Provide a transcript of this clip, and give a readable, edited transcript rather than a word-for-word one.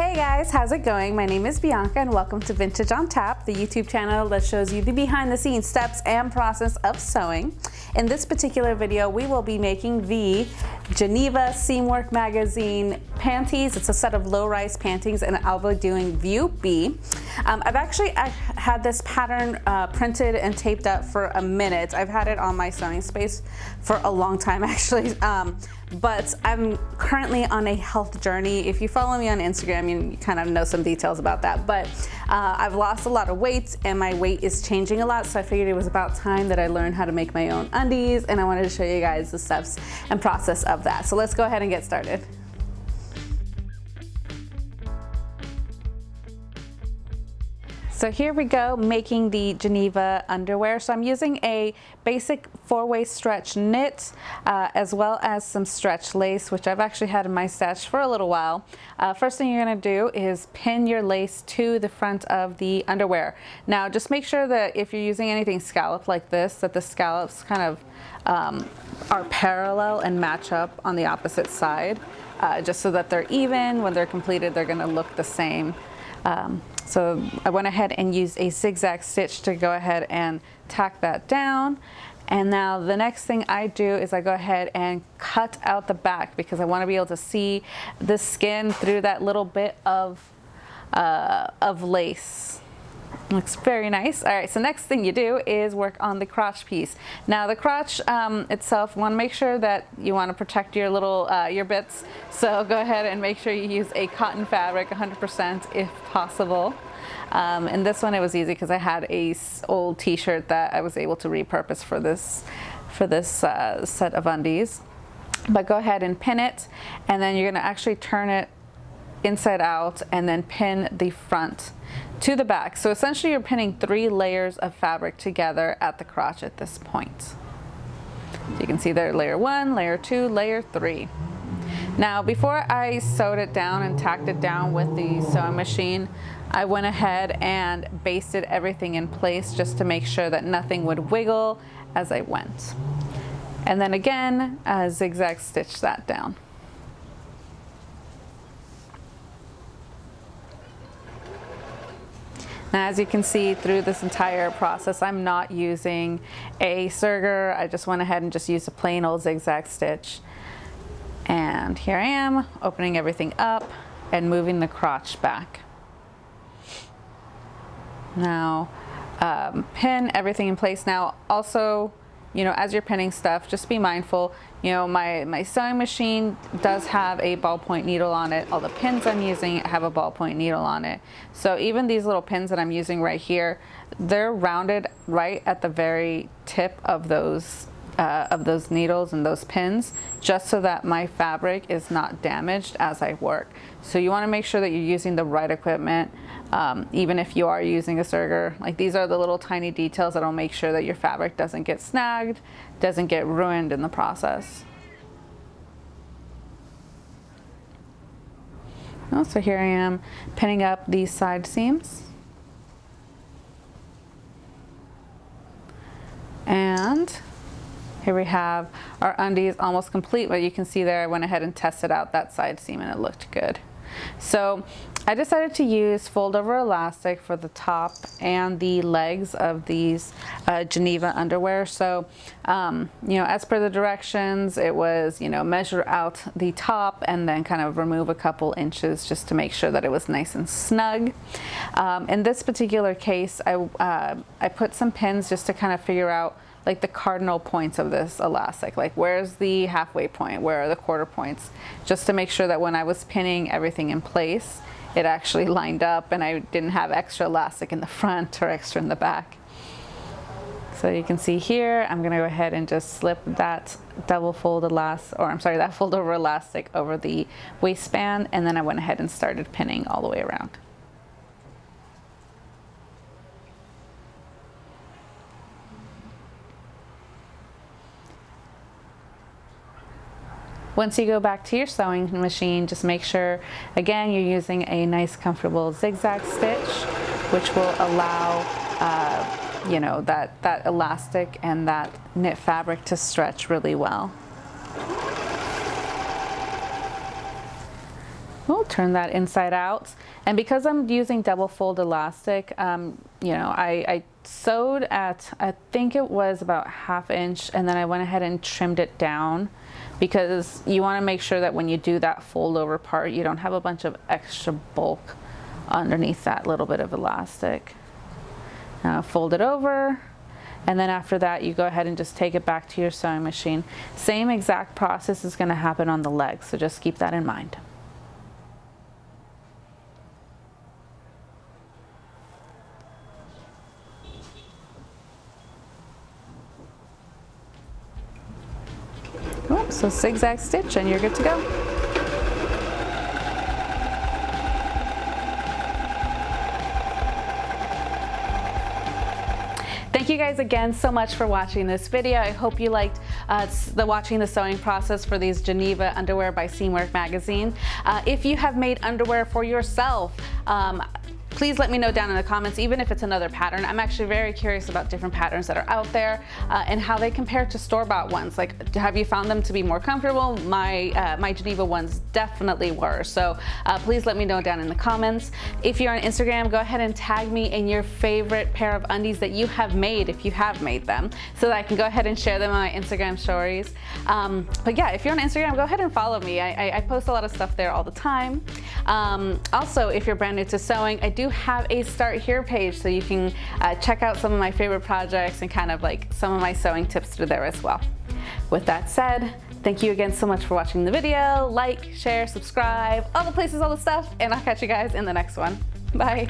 Hey guys, how's it going? My name is Bianca and welcome to Vintage on Tap, the YouTube channel that shows you the behind the scenes steps and process of sewing. In this particular video, we will be making the Geneva Seamwork Magazine panties. It's a set of low-rise panties and I'll be doing view B. I had this pattern printed and taped up for a minute. I've had it on my sewing space for a long time actually. But I'm currently on a health journey. If you follow me on Instagram, you kind of know some details about that. But I've lost a lot of weight and my weight is changing a lot. So I figured it was about time that I learned how to make my own undies, and I wanted to show you guys the steps and process of that. So let's go ahead and get started. So here we go, making the Geneva underwear. So I'm using a basic 4-way stretch knit, as well as some stretch lace, which I've actually had in my stash for a little while. First thing you're gonna do is pin your lace to the front of the underwear. Now, just make sure that if you're using anything scalloped like this, that the scallops kind of are parallel and match up on the opposite side, just so that they're even. When they're completed, they're gonna look the same. So I went ahead and used a zigzag stitch to go ahead and tack that down. And now the next thing I do is I go ahead and cut out the back because I want to be able to see the skin through that little bit of lace. Looks very nice. All right, so next thing you do is work on the crotch piece. Now the crotch itself, you want to make sure that you want to protect your little your bits. So go ahead and make sure you use a cotton fabric, 100% if possible. And this one it was easy because I had a old T-shirt that I was able to repurpose for this set of undies. But go ahead and pin it, and then you're going to actually turn it inside out and then pin the front to the back. So essentially you're pinning 3 layers of fabric together at the crotch at this point. So you can see there, layer 1, layer 2, layer 3. Now before I sewed it down and tacked it down with the sewing machine, I went ahead and basted everything in place just to make sure that nothing would wiggle as I went. And then again, zigzag stitch that down. Now, as you can see through this entire process, I'm not using a serger. I just went ahead and just used a plain old zigzag stitch. And here I am, opening everything up and moving the crotch back. Now, pin everything in place. Now, also, you know, as you're pinning stuff, just be mindful. You know, my sewing machine does have a ballpoint needle on it. All the pins I'm using have a ballpoint needle on it. So even these little pins that I'm using right here, they're rounded right at the very tip of those needles and those pins, just so that my fabric is not damaged as I work. So you want to make sure that you're using the right equipment, even if you are using a serger. Like, these are the little tiny details that'll make sure that your fabric doesn't get snagged, doesn't get ruined in the process. Oh, so here I am pinning up these side seams. And here we have our undies almost complete, but you can see there I went ahead and tested out that side seam and it looked good. So I decided to use fold over elastic for the top and the legs of these Geneva underwear. So, you know, as per the directions, it was, you know, measure out the top and then kind of remove a couple inches just to make sure that it was nice and snug. In this particular case, I put some pins just to kind of figure out like the cardinal points of this elastic, like where's the halfway point, where are the quarter points, just to make sure that when I was pinning everything in place, it actually lined up and I didn't have extra elastic in the front or extra in the back. So you can see here, I'm gonna go ahead and just slip that double fold elastic, or I'm sorry, that fold over elastic over the waistband, and then I went ahead and started pinning all the way around. Once you go back to your sewing machine, just make sure, again, you're using a nice comfortable zigzag stitch, which will allow, you know, that elastic and that knit fabric to stretch really well. We'll turn that inside out. And because I'm using double fold elastic, you know, I sewed at, I think it was about 1/2 inch, and then I went ahead and trimmed it down, because you want to make sure that when you do that fold over part, you don't have a bunch of extra bulk underneath that little bit of elastic. Now fold it over, and then after that you go ahead and just take it back to your sewing machine. Same exact process is going to happen on the legs, so just keep that in mind. Cool. So zigzag stitch and you're good to go. Thank you guys again so much for watching this video. I hope you liked watching the sewing process for these Geneva underwear by Seamwork Magazine. If you have made underwear for yourself, please let me know down in the comments, even if it's another pattern. I'm actually very curious about different patterns that are out there and how they compare to store-bought ones. Like, have you found them to be more comfortable? My Geneva ones definitely were. So please let me know down in the comments. If you're on Instagram, go ahead and tag me in your favorite pair of undies that you have made, if you have made them, so that I can go ahead and share them on my Instagram stories. But yeah, if you're on Instagram, go ahead and follow me. I post a lot of stuff there all the time. Also, if you're brand new to sewing, I do have a Start Here page, so you can check out some of my favorite projects and kind of like some of my sewing tips through there as well. With that said, thank you again so much for watching the video. Like, share, subscribe, all the places, all the stuff, and I'll catch you guys in the next one. Bye.